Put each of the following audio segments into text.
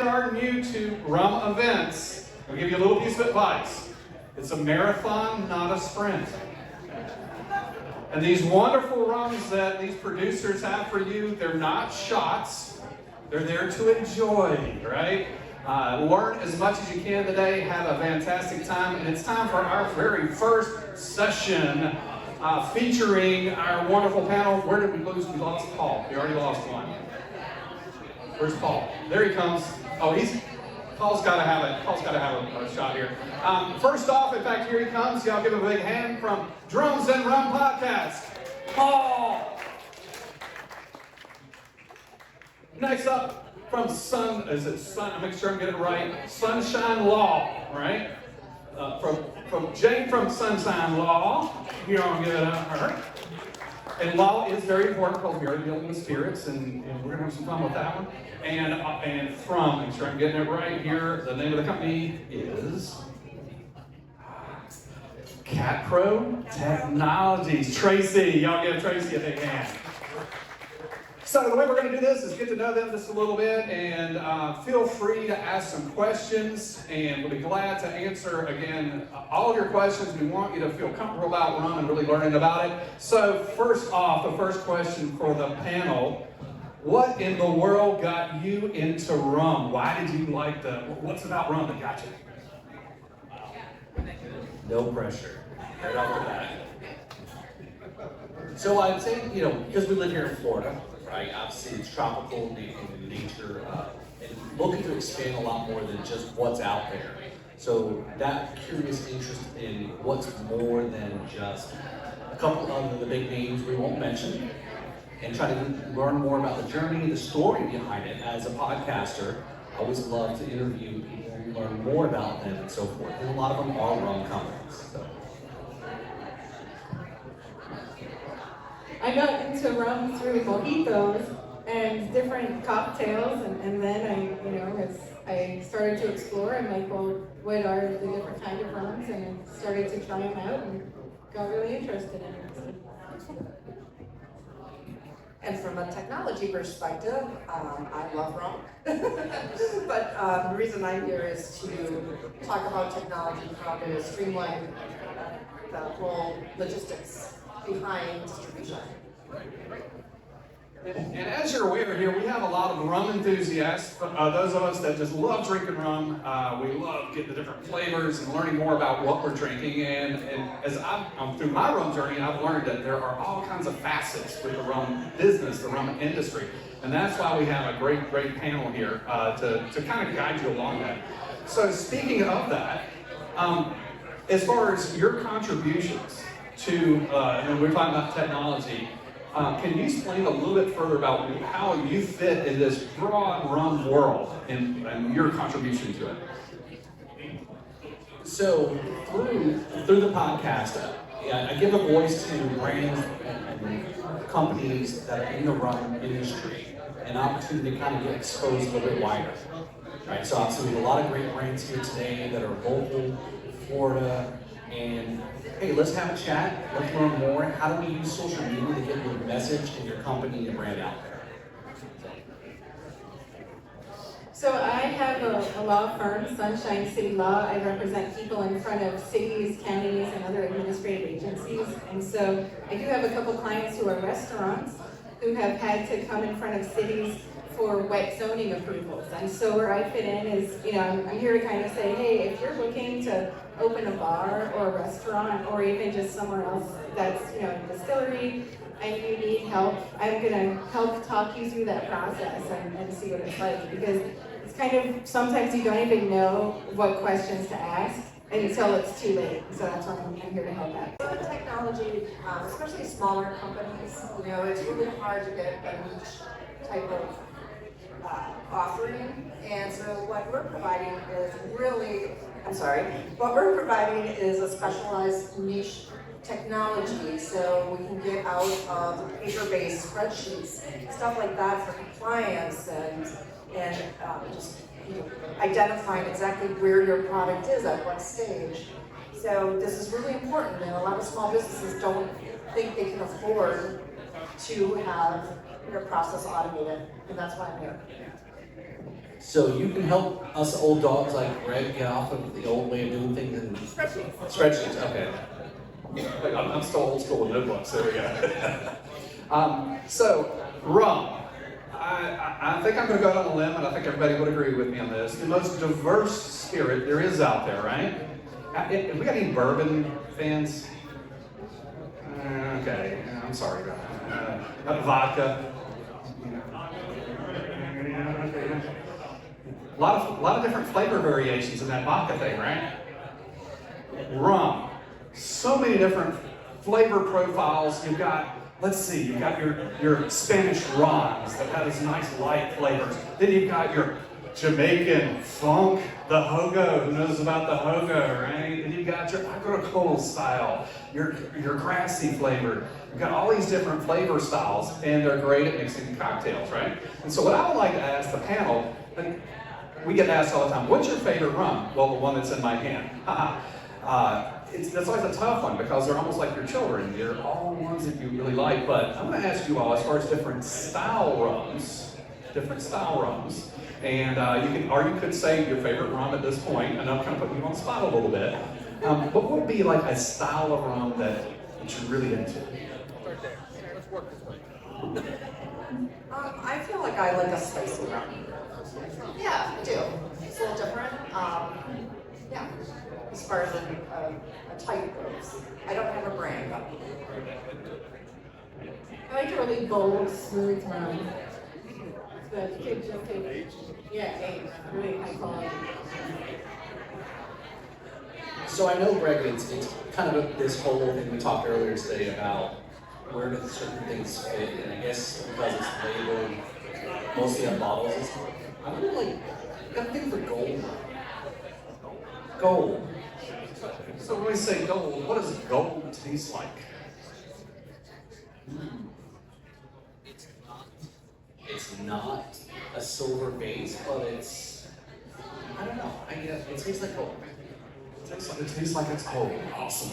are new to rum events, I'll give you a little piece of advice. It's a marathon, not a sprint. And these wonderful rums that these producers have for you, they're not shots. They're there to enjoy, right? Learn as much as you can today, have a fantastic time, and it's time for our very first session featuring our wonderful panel. Where did we lose? We lost Paul. We already lost one. Where's Paul? There he comes. Oh, Paul's got to have it. Paul's got to have a shot here. First off, in fact, here he comes. Y'all give him a big hand from Drums and Rum Podcast, Paul. Next up, from I'll make sure I'm getting it right. Sunshine Law, right? From Jane from Sunshine Law. Here, I'll give it up to her. And law is very important because we are dealing with spirits, and we're going to have some fun with that one. And from, make sure I'm getting it right here, the name of the company is Cat Pro Technologies. Tracy, y'all give Tracy a big hand. So the way we're going to do this is get to know them just a little bit, and feel free to ask some questions, and we'll be glad to answer, again, all of your questions. We want you to feel comfortable about rum and really learning about it. So first off, the first question for the panel, what in the world got you into rum? Why did you like what's about rum that got you? No pressure, right off the bat. So I'd say, because we live here in Florida, right? Obviously, it's tropical in nature, and looking to expand a lot more than just what's out there. So that curious interest in what's more than just a couple of the big names we won't mention, and try to learn more about the journey, the story behind it. As a podcaster, I always love to interview people and learn more about them and so forth. And a lot of them are rum companies. So. I got into rum through mojitos and different cocktails, and then as I started to explore, I'm like, well, what are the different kinds of rums? And I started to try them out and got really interested in it. And from a technology perspective, I love rum. But the reason I'm here is to talk about technology, how to streamline the whole logistics behind distribution. And as you're aware here, we have a lot of rum enthusiasts. Those of us that just love drinking rum, we love getting the different flavors and learning more about what we're drinking. And as I'm through my rum journey, I've learned that there are all kinds of facets with the rum business, the rum industry. And that's why we have a great panel here to kind of guide you along that. So speaking of that, as far as your contributions to, and we're talking about technology, can you explain a little bit further about how you fit in this broad rum world and your contribution to it? So through the podcast, I give a voice to brands and companies that are in the rum industry, an opportunity to kind of get exposed a little bit wider. Right? So obviously we have a lot of great brands here today that are local, Florida, and hey, let's have a chat, let's learn more. How do we use social media to get your message and your company and brand out there? So I have a law firm, Sunshine City Law. I represent people in front of cities, counties, and other administrative agencies. And so I do have a couple clients who are restaurants who have had to come in front of cities for wet zoning approvals. And so where I fit in is, I'm here to kind of say, hey, if you're looking to open a bar or a restaurant or even just somewhere else that's, a distillery and you need help, I'm gonna help talk you through that process and see what it's like, because it's kind of, sometimes you don't even know what questions to ask until it's too late. So that's why I'm here to help out. So the technology, especially smaller companies, it's really hard to get a niche type of offering, and so what we're providing is a specialized niche technology, so we can get out of paper-based spreadsheets, stuff like that for compliance and just identifying exactly where your product is at what stage. So this is really important, and a lot of small businesses don't think they can afford to have their process automated, and that's why I'm here. So you can help us old dogs like Greg get off of the old way of doing things and spreadsheets. Okay. I'm still old school with notebooks, there we go. So, rum. I think I'm going to go out on a limb, and I think everybody would agree with me on this. The most diverse spirit there is out there, right? Have we got any bourbon fans? Okay, I'm sorry about that. Vodka. A lot of different flavor variations in that vodka thing, right? Rum. So many different flavor profiles. You've got, let's see, you've got your Spanish rums that have this nice light flavors. Then you've got your Jamaican funk, the hogo. Who knows about the hogo, right? And you've got your agricole style, your grassy flavored. You've got all these different flavor styles, and they're great at mixing cocktails, right? And so what I would like to ask the panel, and we get asked all the time, what's your favorite rum? Well, the one that's in my hand. That's always a tough one because they're almost like your children. They're all ones that you really like. But I'm going to ask you all, as far as different style rums, and you could say your favorite rum at this point, and I'm kind of putting you on the spot a little bit. What would be like a style of rum that you're really into? I feel like I like a spicy rum. Yeah, I do. It's a little different. Yeah, as far as a type goes. I don't have a brand. I like a really bold, smooth rum. The kids just take, really high quality. So I know, Greg, it's kind of this whole thing we talked earlier today about where do certain things fit, and I guess because it's labeled mostly on bottles and stuff, I really got a thing for gold. Gold. So when we say gold, what does gold taste like? It's not a silver base, but it's, I don't know, it tastes like gold. It tastes like it's gold. Awesome.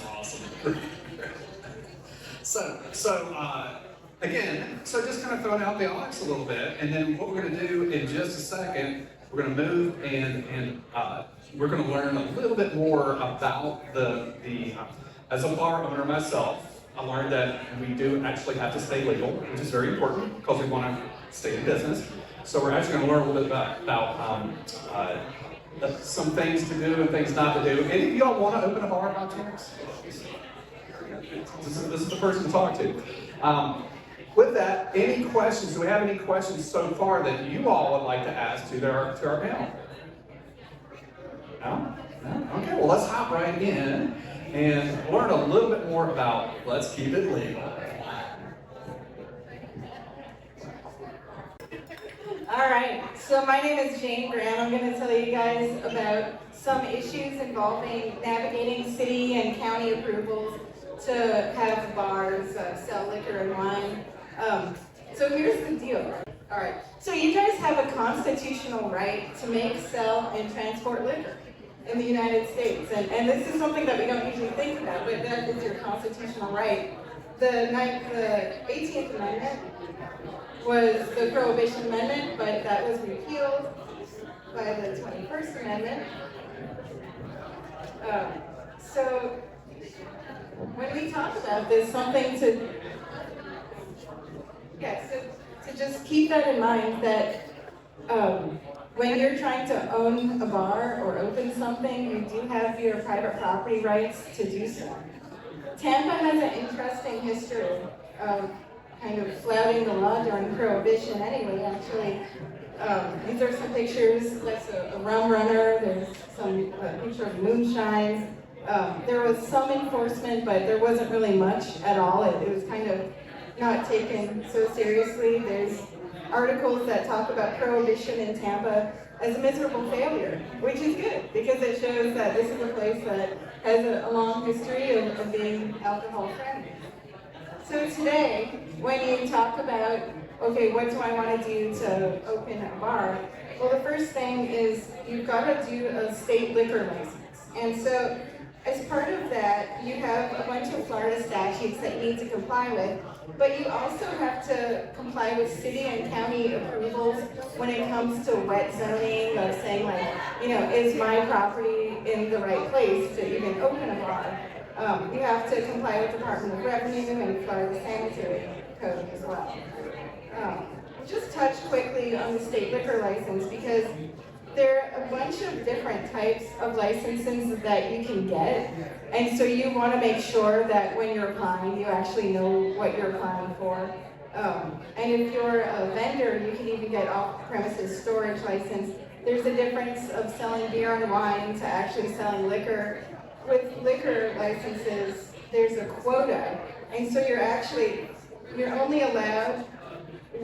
Again, just kind of throwing out the odds a little bit, and then what we're going to do in just a second, we're going to move and we're going to learn a little bit more about the as a bar owner myself, I learned that we do actually have to stay legal, which is very important because we want to stay in business. So we're actually going to learn a little bit about some things to do and things not to do. Any of y'all want to open a bar by chance? This is the person to talk to. With that, any questions? Do we have any questions so far that you all would like to ask to our panel? No? Okay, well let's hop right in and learn a little bit more about Let's Keep It Legal. All right, so my name is Jane Graham. I'm going to tell you guys about some issues involving navigating city and county approvals to have bars sell liquor and wine. So here's the deal. All right, so you guys have a constitutional right to make, sell, and transport liquor in the United States. And this is something that we don't usually think about, but that is your constitutional right. The 18th Amendment was the Prohibition Amendment, but that was repealed by the 21st Amendment. So when we talk about this, something to just keep that in mind, that when you're trying to own a bar or open something, you do have your private property rights to do so. Tampa has an interesting history of kind of flouting the law during Prohibition anyway, actually. These are some pictures. That's a rum runner. There's some picture of moonshine. There was some enforcement, but there wasn't really much at all. It was kind of not taken so seriously. There's articles that talk about Prohibition in Tampa as a miserable failure, which is good because it shows that this is a place that has a long history of being alcohol friendly. So today, when you talk about, okay, what do I want to do to open a bar? Well, the first thing is you've got to do a state liquor license. And so as part of that, you have a bunch of Florida statutes that you need to comply with. But you also have to comply with city and county approvals when it comes to wet zoning, of saying like, is my property in the right place to even open a bar? You have to comply with Department of Revenue and Florida Sanitary Code as well. Just touch quickly on the state liquor license because there are a bunch of different types of licenses that you can get, and so you want to make sure that when you're applying, you actually know what you're applying for. And if you're a vendor, you can even get off-premises storage license. There's a difference of selling beer and wine to actually selling liquor. With liquor licenses, there's a quota, and so you're only allowed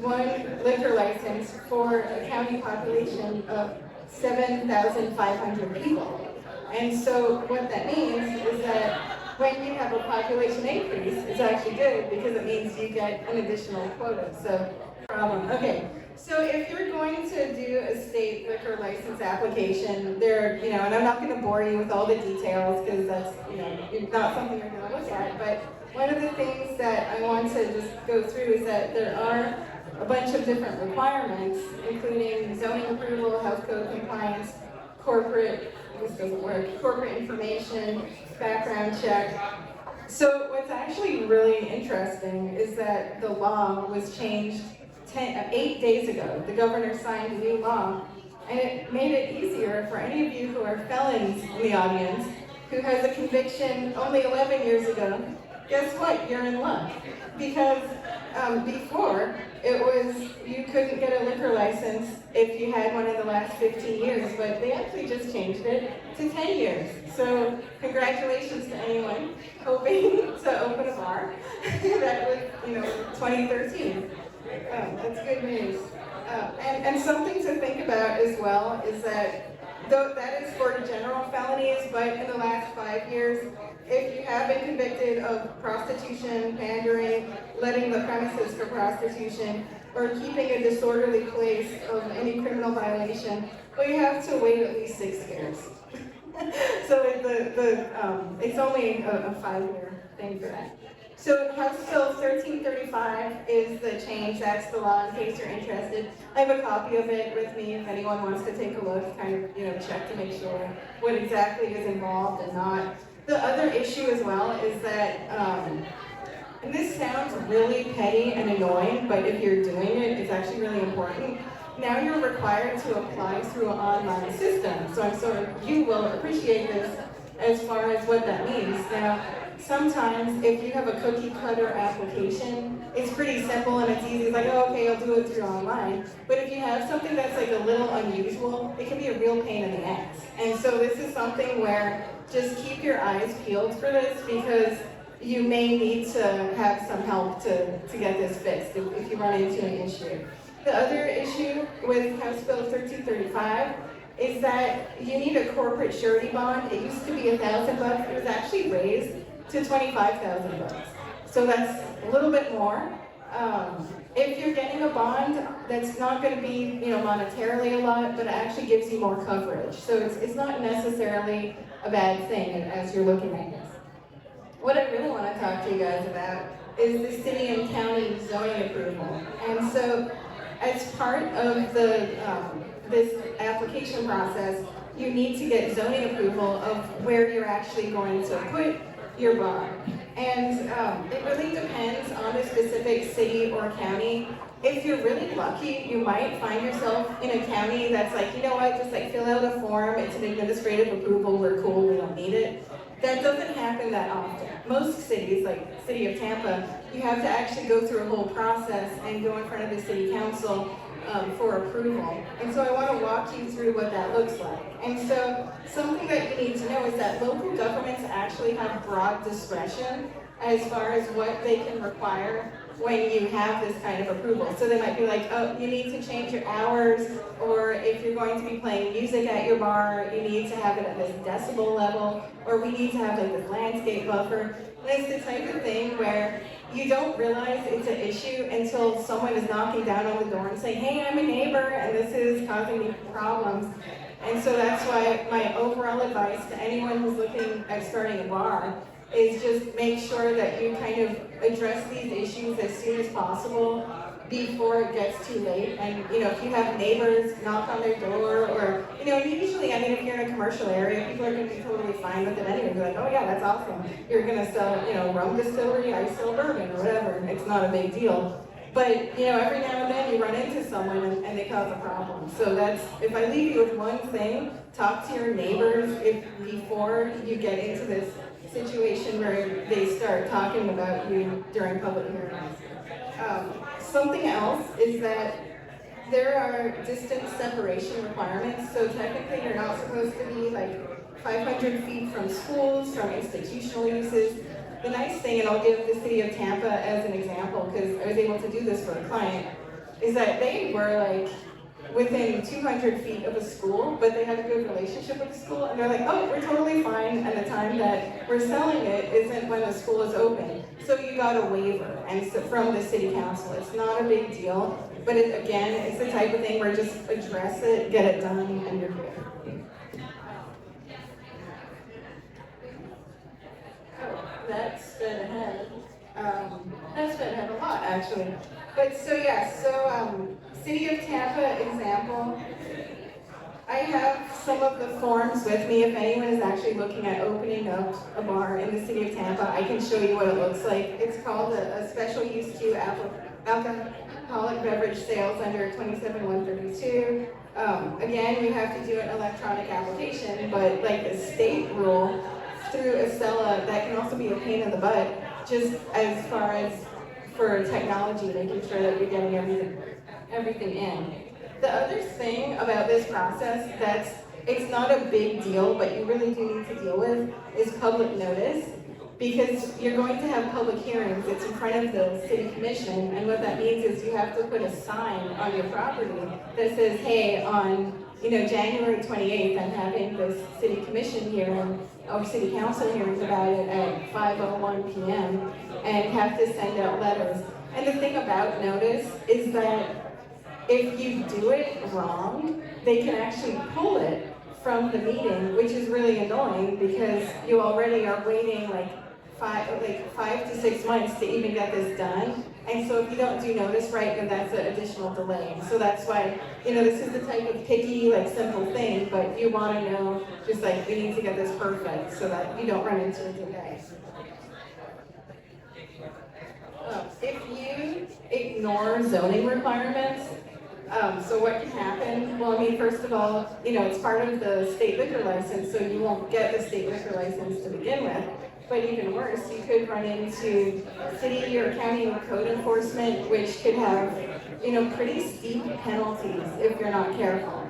one liquor license for a county population of 7,500 people. And so what that means is that when you have a population increase, it's actually good because it means you get an additional quota. So, problem. Okay, so if you're going to do a state liquor license application, and I'm not going to bore you with all the details because that's, not something you're going to look at, but one of the things that I want to just go through is that there are a bunch of different requirements, including zoning approval, health code compliance, corporate information, background check. So what's actually really interesting is that the law was changed 8 days ago. The governor signed a new law, and it made it easier for any of you who are felons in the audience, who has a conviction only 11 years ago. Guess what? You're in luck. Because before, it was you couldn't get a liquor license if you had one in the last 15 years, but they actually just changed it to 10 years. So congratulations to anyone hoping to open a bar. That was, 2013. That's good news. And something to think about as well is that, though that is for general felonies, but in the last 5 years, if you have been convicted of prostitution, pandering, letting the premises for prostitution, or keeping a disorderly place of any criminal violation, well, you have to wait at least 6 years. So it's only a 5-year thing for that. So House Bill 1335 is the change. That's the law in case you're interested. I have a copy of it with me if anyone wants to take a look, kind of, check to make sure what exactly is involved and not. The other issue as well is that, and this sounds really petty and annoying, but if you're doing it, it's actually really important. Now you're required to apply through an online system. So you will appreciate this as far as what that means. Now, sometimes if you have a cookie cutter application, it's pretty simple and it's easy. It's like, oh, okay, I'll do it through online. But if you have something that's like a little unusual, it can be a real pain in the ass. And so this is something where just keep your eyes peeled for this because you may need to have some help to get this fixed if you run into an issue. The other issue with House Bill 1335 is that you need a corporate surety bond. It used to be $1,000. It was actually raised to $25,000. So that's a little bit more. If you're getting a bond, that's not going to be, monetarily a lot, but it actually gives you more coverage. So it's not necessarily a bad thing as you're looking at this. What I really want to talk to you guys about is the city and county zoning approval. And so, as part of this application process, you need to get zoning approval of where you're actually going to put your bar. And it really depends on the specific city or county. If you're really lucky, you might find yourself in a county that's like, you know what, just like fill out a form, it's an administrative approval, we're cool, we don't need it. That doesn't happen that often. Most cities, like City of Tampa, you have to actually go through a whole process and go in front of the city council for approval. And so I want to walk you through what that looks like. And so something that you need to know is that local governments actually have broad discretion as far as what they can require when you have this kind of approval. So they might be like, oh, you need to change your hours, or if you're going to be playing music at your bar, you need to have it at this decibel level, or we need to have like this landscape buffer. And it's the type of thing where you don't realize it's an issue until someone is knocking down on the door and saying, hey, I'm a neighbor, and this is causing me problems. And so that's why my overall advice to anyone who's looking at starting a bar is just make sure that you kind of address these issues as soon as possible before it gets too late. And if you have neighbors knock on their door, or usually, if you're in a commercial area, people are going to be totally fine with it anyway. They're like, oh yeah, that's awesome. You're going to sell, rum distillery, I sell bourbon, or whatever. It's not a big deal. But every now and then you run into someone and they cause a problem. So if I leave you with one thing, talk to your neighbors before you get into this situation where they start talking about you during public hearings. Something else is that there are distance separation requirements. So technically you're not supposed to be like 500 feet from schools, from institutional uses. The nice thing, and I'll give the city of Tampa as an example, because I was able to do this for a client, is that they were like within 200 feet of a school, but they had a good relationship with the school, and they're like, oh, we're totally fine, and the time that we're selling it isn't when the school is open. So you got a waiver, and so from the city council. It's not a big deal, but again, it's the type of thing where just address it, get it done, and you're good. That sped ahead. That sped ahead a lot, actually. But City of Tampa example. I have some of the forms with me. If anyone is actually looking at opening up a bar in the City of Tampa, I can show you what it looks like. It's called a special use to alcoholic beverage sales under 27132. Again, you have to do an electronic application, but like the state rule, through Acela, that can also be a pain in the butt, just as far as for technology, making sure that you're getting everything in. The other thing about this process it's not a big deal, but you really do need to deal with, is public notice, because you're going to have public hearings. It's in front of the city commission, and what that means is you have to put a sign on your property that says, hey, on January 28th, I'm having this city commission hearing, or city council hearings about it at 5:01 p.m. and have to send out letters. And the thing about notice is that if you do it wrong, they can actually pull it from the meeting, which is really annoying because you already are waiting like 5 to 6 months to even get this done. And so if you don't do notice right, then that's an additional delay. So that's why, this is the type of picky, simple thing, but you want to know, just we need to get this perfect so that you don't run into a delay. If you ignore zoning requirements, so what can happen? Well, first of all, it's part of the state liquor license, so you won't get the state liquor license to begin with. But even worse, you could run into city or county code enforcement, which could have, pretty steep penalties if you're not careful.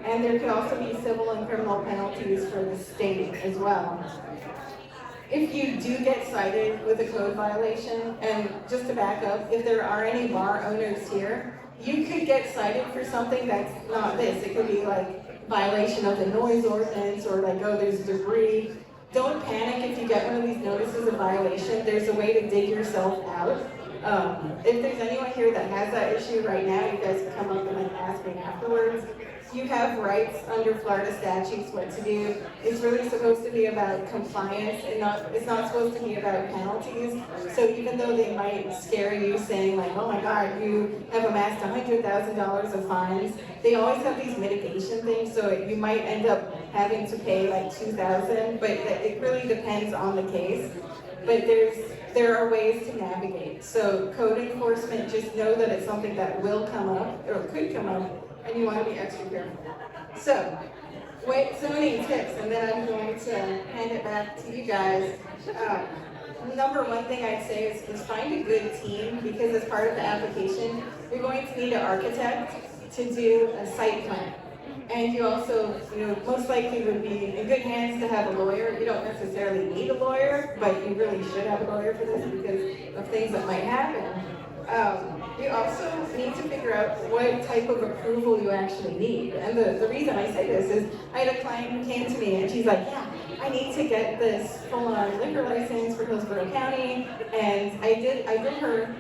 And there could also be civil and criminal penalties for the state as well. If you do get cited with a code violation, and just to back up, if there are any bar owners here, you could get cited for something that's not this. It could be violation of the noise ordinance, or there's debris. Don't panic if you get one of these notices of violation. There's a way to dig yourself out. If there's anyone here that has that issue right now, you guys can come up and ask me afterwards. You have rights under Florida statutes what to do. It's really supposed to be about compliance, and it's not supposed to be about penalties. So even though they might scare you saying oh my God, you have amassed $100,000 of fines, they always have these mitigation things, so you might end up having to pay $2,000, but it really depends on the case. But there are ways to navigate. So code enforcement, just know that it's something that will come up, or could come up, and you want to be extra careful. So, zoning tips, and then I'm going to hand it back to you guys. Number one thing I'd say is find a good team, because as part of the application, you're going to need an architect to do a site plan. And you also, most likely would be in good hands to have a lawyer. You don't necessarily need a lawyer, but you really should have a lawyer for this because of things that might happen. You also need to figure out what type of approval you actually need. And the reason I say this is I had a client who came to me and she's like, yeah, I need to get this full-on liquor license for Hillsborough County. And I did her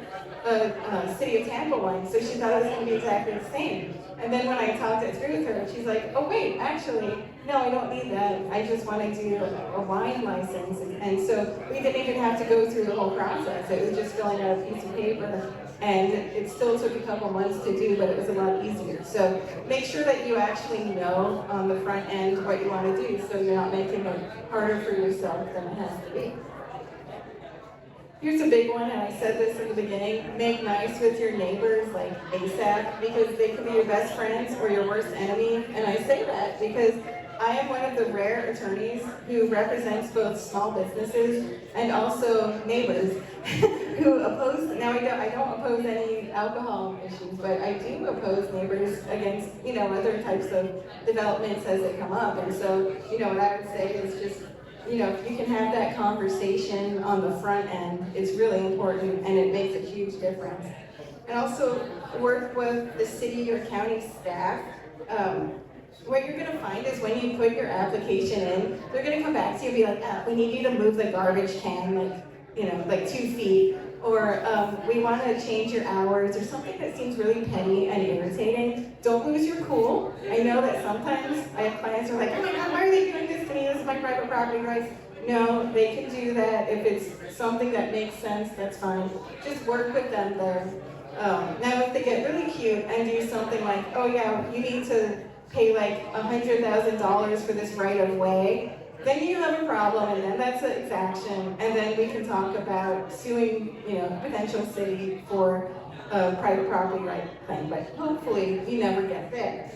a City of Tampa one, so she thought it was going to be exactly the same. And then when I talked it through with her, she's like, oh wait, actually, no, I don't need that. I just want to do a wine license. And so we didn't even have to go through the whole process. It was just filling out a piece of paper. And it still took a couple months to do, but it was a lot easier. So make sure that you actually know on the front end what you want to do, so you're not making it harder for yourself than it has to be. Here's a big one, and I said this in the beginning: make nice with your neighbors like ASAP, because they could be your best friends or your worst enemy. And I say that because I am one of the rare attorneys who represents both small businesses and also neighbors who oppose. Now I don't oppose any alcohol issues, but I do oppose neighbors against other types of developments as they come up. And so what I would say is just if you can have that conversation on the front end, it's really important and it makes a huge difference. And also work with the city or county staff. What you're going to find is when you put your application in, they're going to come back to you and be like, we need you to move the garbage can like 2 feet, or we want to change your hours, or something that seems really petty and irritating. Don't lose your cool. I know that sometimes I have clients who are like, oh my God, why are they doing this to me? This is my private property rights. No, they can do that. If it's something that makes sense, that's fine. Just work with them there. Now, if they get really cute and do something like, oh yeah, you need to pay like $100,000 for this right of way, then you have a problem, and then that's an exaction, and then we can talk about suing, potential city for a private property right claim. But hopefully, you never get there.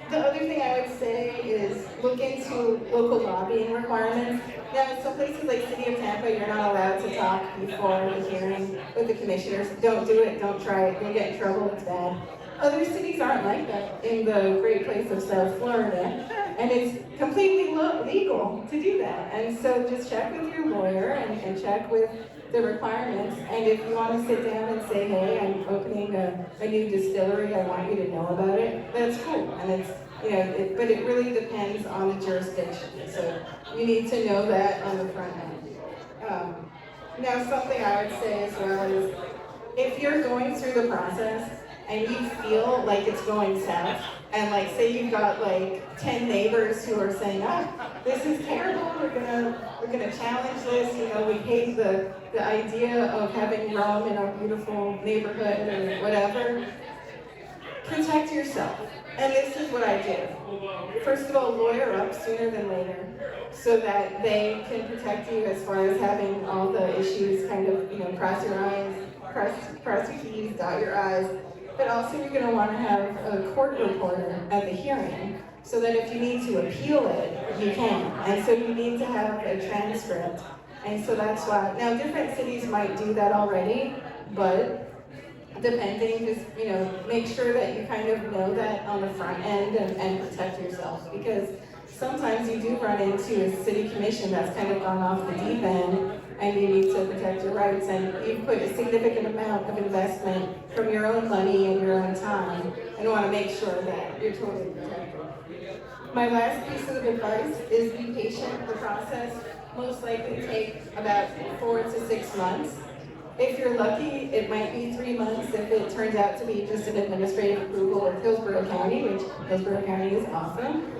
The other thing I would say is look into local lobbying requirements. Now, in some places like City of Tampa, you're not allowed to talk before the hearing with the commissioners. Don't do it, don't try it, you'll get in trouble, it's bad. Other cities aren't like that in the great place of South Florida, and it's completely legal to do that. And so just check with your lawyer and check with the requirements, and if you want to sit down and say, hey, I'm opening a new distillery, I want you to know about it, that's cool. And it's, but it really depends on the jurisdiction. So you need to know that on the front end. Now, something I would say as well is, if you're going through the process and you feel like it's going south, and like say you've got like 10 neighbors who are saying, this is terrible, we're gonna challenge this, we hate the idea of having rum in our beautiful neighborhood or whatever, protect yourself. And this is what I do. First of all, lawyer up sooner than later, so that they can protect you as far as having all the issues kind of, cross your eyes, cross your T's, dot your I's. But also you're going to want to have a court reporter at the hearing, so that if you need to appeal it, you can. And so you need to have a transcript. And so that's why, now different cities might do that already, but depending, just, make sure that you kind of know that on the front end and protect yourself. Because sometimes you do run into a city commission that's kind of gone off the deep end, and you need to protect your rights, and you've put a significant amount of investment from your own money and your own time, and want to make sure that you're totally protected. My last piece of advice is be patient. The process most likely take about 4 to 6 months. If you're lucky, it might be 3 months if it turns out to be just an administrative approval with Hillsborough County, which Hillsborough County is awesome.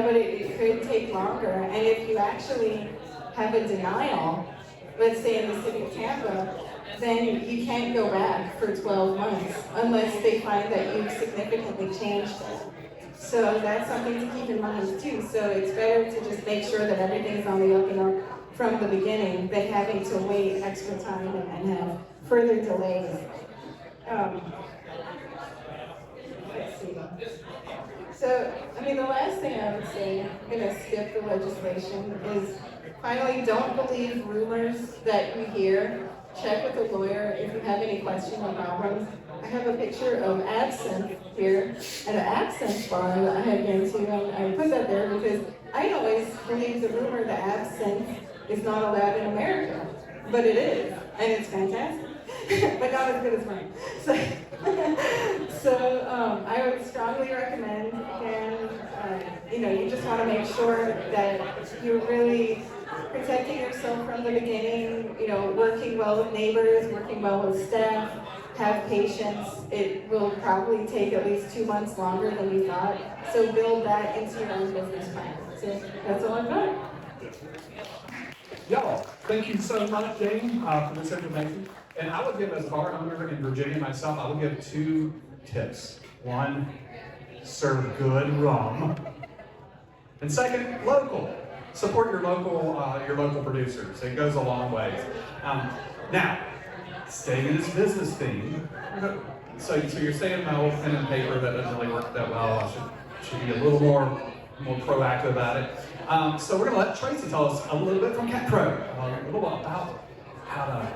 But it could take longer. And if you actually have a denial, let's say in the City of Tampa, then you can't go back for 12 months unless they find that you've significantly changed it. So that's something to keep in mind too. So it's better to just make sure that everything's on the up and up from the beginning than having to wait extra time and have further delays. Let's see. So, the last thing I would say, I'm going to skip the legislation, is finally, don't believe rumors that you hear. Check with a lawyer if you have any questions or problems. I have a picture of absinthe here at an absinthe bar that I had been to, and I put that there because I always believed the rumor that absinthe is not allowed in America, but it is, and it's fantastic, but not as good as mine. So I would strongly recommend, again, you just want to make sure that you're really protecting yourself from the beginning, working well with neighbors, working well with staff, have patience. It will probably take at least 2 months longer than you thought. So build that into your own business plan. So that's all I've got. Y'all, thank you so much, Jane, for this information. And I would give, as a bar owner in Virginia myself, I would give 2 tips. 1, serve good rum. And second, local. Support your local producers. It goes a long way. Now, staying in this business theme. So you're saying my old pen and paper that doesn't really work that well. I should be a little more proactive about it. So we're going to let Tracy tell us a little bit from Cat Pro, a little about how to.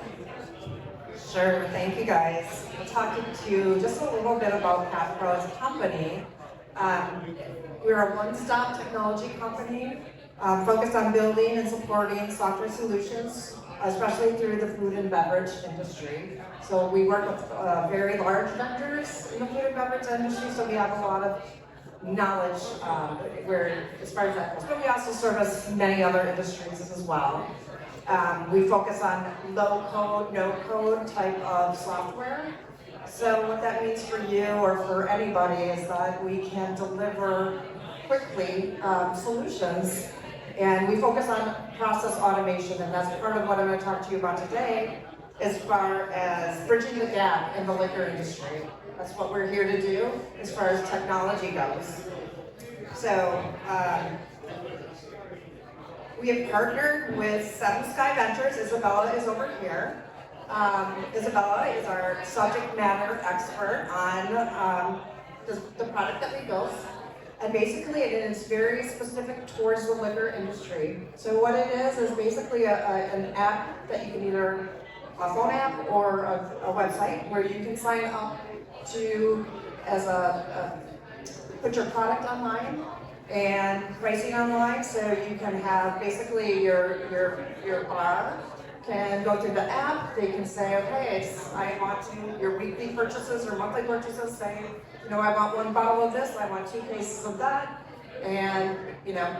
Sure, thank you guys. I'm talking to you just a little bit about Cat Pro as a company. We're a one-stop technology company focused on building and supporting software solutions, especially through the food and beverage industry. So we work with very large vendors in the food and beverage industry, so we have a lot of knowledge as far as that goes. But we also service many other industries as well. We focus on low-code, no-code type of software. So what that means for you or for anybody is that we can deliver quickly solutions, and we focus on process automation, and that's part of what I'm going to talk to you about today as far as bridging the gap in the liquor industry. That's what we're here to do as far as technology goes. So we have partnered with Seven Sky Ventures. Isabella is over here. Isabella is our subject matter expert on the product that we built. And basically it is very specific towards the liquor industry. So what it is basically an app that you can either, a phone app or a website where you can sign up to put your product online and pricing online, so you can have basically your bar can go through the app. They can say, okay, I want your weekly purchases or monthly purchases, say, I want 1 bottle of this, I want 2 cases of that, and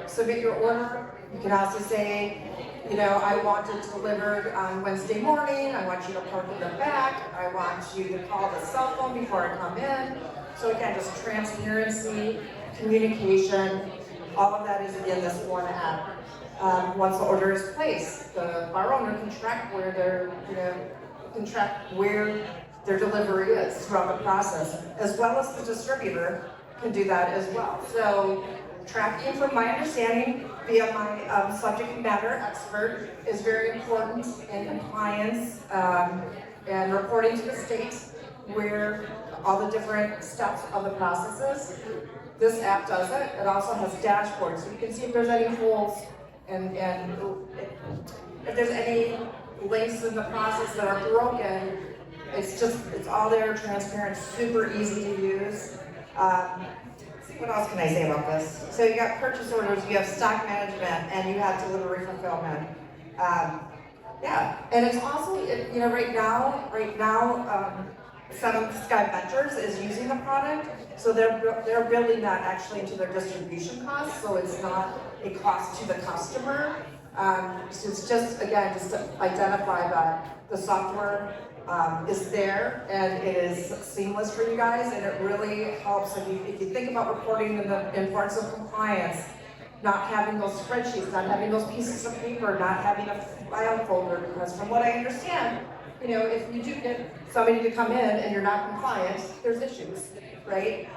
submit your order. You can also say, I want it delivered on Wednesday morning, I want you to park in the back, I want you to call the cell phone before I come in. So again, just transparency, communication, all of that is in this one app. Once the order is placed, the bar owner can track where their delivery is throughout the process, as well as the distributor can do that as well. So tracking, from my understanding, via my subject matter expert, is very important in compliance and reporting to the state where all the different steps of the processes. This app does it. It also has dashboards, so you can see if there's any holes and if there's any links in the process that are broken. It's all there, transparent, super easy to use. What else can I say about this? So you got purchase orders, you have stock management, and you have delivery fulfillment. And it's also, right now, Seven Sky Ventures is using the product, so they're building that actually into their distribution costs, so it's not a cost to the customer. So it's just to identify that the software is there and it is seamless for you guys, and it really helps if you think about reporting and the importance of compliance, not having those spreadsheets, not having those pieces of paper, not having a file folder, because from what I understand, if you do get somebody to come in and you're not compliant, there's issues, right?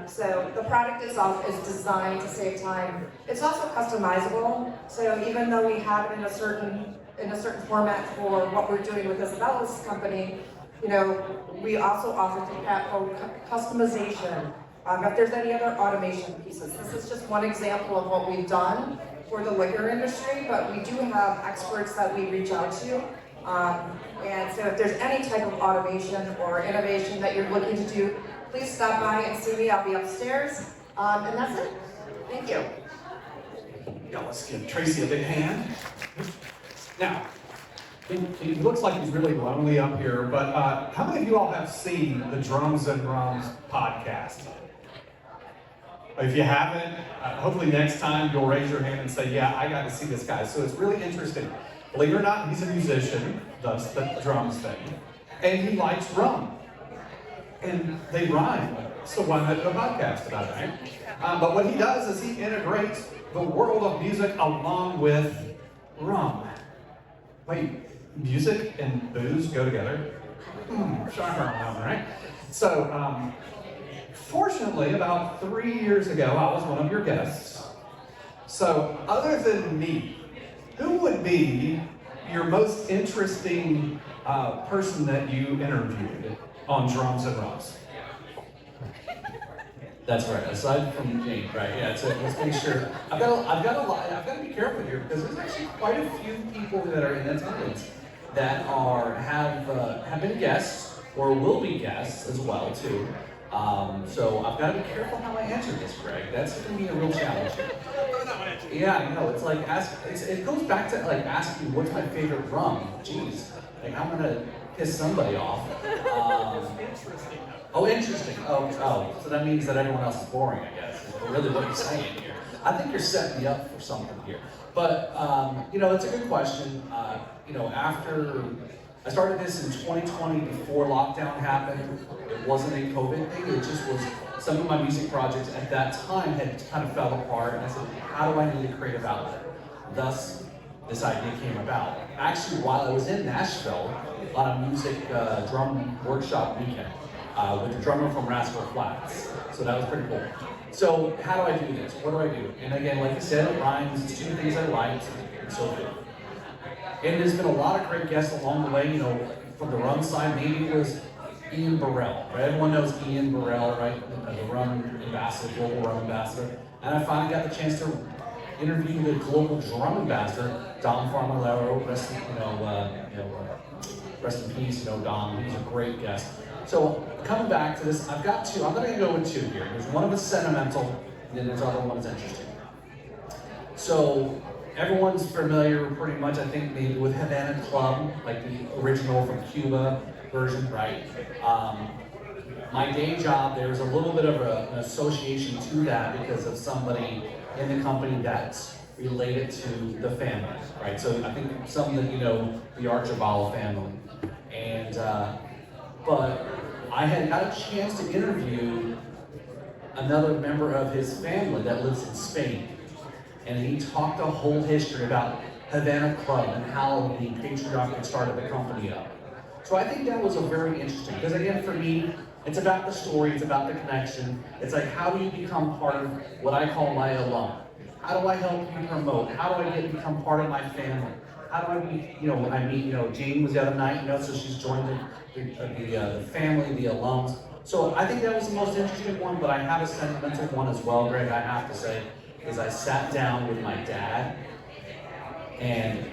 So the product itself is designed to save time. It's also customizable, so even though we have it in a certain format for what we're doing with Isabella's company, we also offer customization. If there's any other automation pieces, this is just one example of what we've done for the liquor industry, but we do have experts that we reach out to. And so if there's any type of automation or innovation that you're looking to do, please stop by and see me. I'll be upstairs. And that's it. Thank you. Yeah, let's give Tracy a big hand. Now, he looks like he's really lonely up here, but how many of you all have seen the Drums and Rums podcast? If you haven't, hopefully next time you'll raise your hand and say, yeah, I got to see this guy. So it's really interesting. Believe it or not, he's a musician, thus the drums thing, and he likes rum. And they rhyme, so why not do a podcast about it, right? But what he does is he integrates the world of music along with rum. Wait, music and booze go together? Shocker on that one, right? So, fortunately, about 3 years ago, I was one of your guests. So, other than me, who would be your most interesting person that you interviewed on Drums and Rums? That's right. Aside from Jane, right? Yeah. So let's make sure. I've got a lot. I've got to be careful here because there's actually quite a few people that are in attendance that have been guests or will be guests as well too. So I've got to be careful how I answer this, Greg. That's going to be a real challenge. Yeah, you know, it's like it goes back to like asking what's my favorite rum. Jeez, like I'm gonna piss somebody off. Interesting. Oh, interesting. Oh, so that means that everyone else is boring, I guess, is really what you're saying here. I think you're setting me up for something here. But, you know, it's a good question. You know, after I started this in 2020 before lockdown happened, it wasn't a COVID thing, it just was some of my music projects at that time had kind of fell apart, and I said, how do I need a creative outlet? Thus, this idea came about. Actually, while I was in Nashville on a music drum workshop weekend, with the drummer from Rascal Flatts. So that was pretty cool. So how do I do this? What do I do? And again, like I said, it rhymes. It's two things I liked and so forth. And there's been a lot of great guests along the way. You know, from the rum side, maybe it was Ian Burrell. Right? Everyone knows Ian Burrell, right? The rum ambassador, global rum ambassador. And I finally got the chance to interview the global drum ambassador, Dom Farmalero. Rest in peace, you know, Dom. He's a great guest. So coming back to this, I've got two. I'm going to go with two here. There's one of us sentimental, and then there's other ones interesting. So everyone's familiar, pretty much, I think, maybe with Havana Club, like the original from Cuba version, right? My day job, there's a little bit of an association to that because of somebody in the company that's related to the family, right? So I think some that you know, the Archibald family, and but I had got a chance to interview another member of his family that lives in Spain. And he talked a whole history about Havana Club and how the patriarch had started the company up. So I think that was a very interesting, because again, for me, it's about the story, it's about the connection. It's like, how do you become part of what I call my alum? How do I help you promote? How do I become part of my family? How do I meet, you know, I meet, you know, Jane was the other night, you know, so she's joined the family, the alums. So I think that was the most interesting one, but I have a sentimental one as well, Greg, I have to say, is I sat down with my dad, and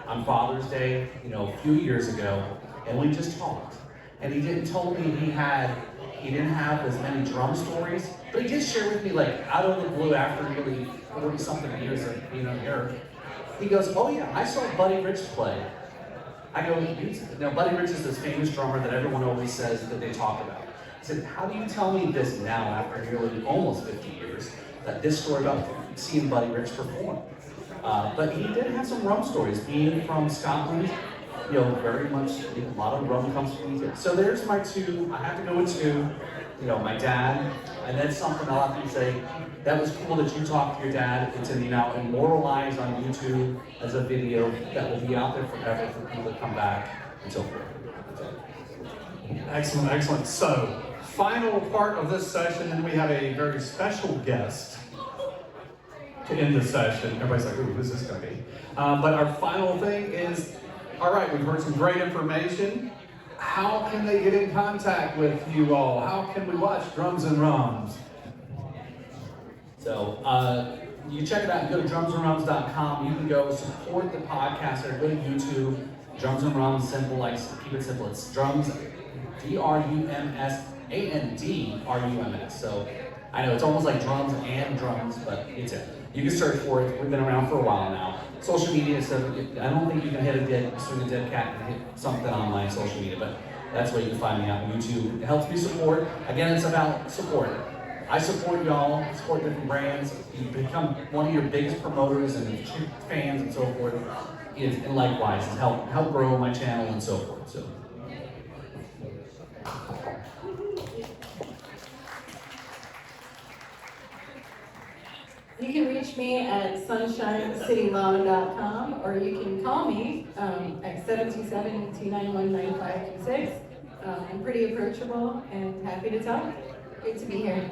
on Father's Day, you know, a few years ago, and we just talked. And he didn't tell me he didn't have as many drum stories, but he did share with me, like, out of the blue after nearly 40-something years of being on here. He goes, oh yeah, I saw Buddy Rich play. I go, now Buddy Rich is this famous drummer that everyone always says that they talk about. I said, how do you tell me this now after nearly almost 50 years, that this story about seeing Buddy Rich perform? But he did have some rum stories, being from Scotland, you know, very much, a lot of rum comes from Egypt. So there's my two, I have to go with two, you know, my dad, and then something I'll have to say, that was cool that you talked to your dad and to be now immortalized on YouTube as a video that will be out there forever for people to come back and so forth. Excellent, excellent. So, final part of this session, and we have a very special guest to end the session. Everybody's like, ooh, who's this going to be? But our final thing is, all right, we've heard some great information. How can they get in contact with you all? How can we watch Drums and Rums? So, you can check it out. You go to drumsandrums.com. You can go support the podcast or go to YouTube. Drums and Rums, simple, like, keep it simple. It's drums, DRUMS, ANDRUMS. So, I know it's almost like drums and drums, but it's it. You can search for it. We've been around for a while now. Social media stuff, I don't think you can swing a dead cat and hit something on my social media, but that's where you can find me on YouTube. It helps me support. Again, it's about support. I support y'all, support different brands. You become one of your biggest promoters and fans and so forth. And likewise, help grow my channel and so forth. So. You can reach me at sunshinecitylaw.com, or you can call me at 727-291-9526. I'm pretty approachable and happy to talk. Great to be here.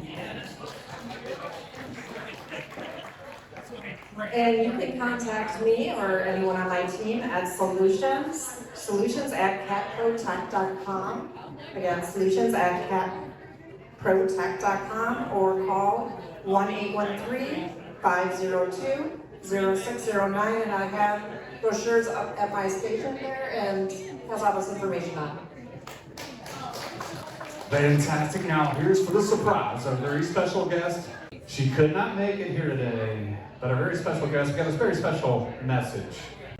And you can contact me or anyone on my team at solutions@catprotect.com. Again, solutions@catprotect.com, or call 1-813-502-0609, and I have brochures up at my station there and has all this information on it. Fantastic. Now, here's for the surprise, our very special guest. She could not make it here today, but our very special guest got a very special message.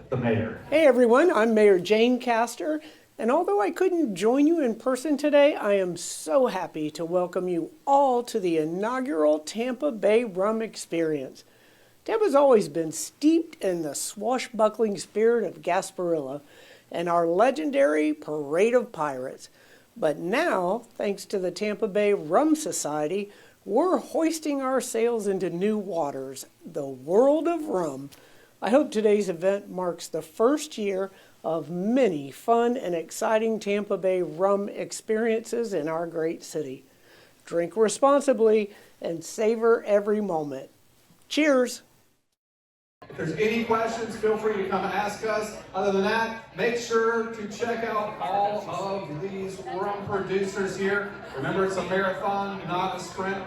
The mayor. Hey everyone, I'm Mayor Jane Castor, and although I couldn't join you in person today, I am so happy to welcome you all to the inaugural Tampa Bay Rum Experience. Tampa's always been steeped in the swashbuckling spirit of Gasparilla and our legendary Parade of Pirates. But now, thanks to the Tampa Bay Rum Society, we're hoisting our sails into new waters, the world of rum. I hope today's event marks the first year of many fun and exciting Tampa Bay rum experiences in our great city. Drink responsibly and savor every moment. Cheers! If there's any questions, feel free to come ask us. Other than that, make sure to check out all of these rum producers here. Remember, it's a marathon, not a sprint.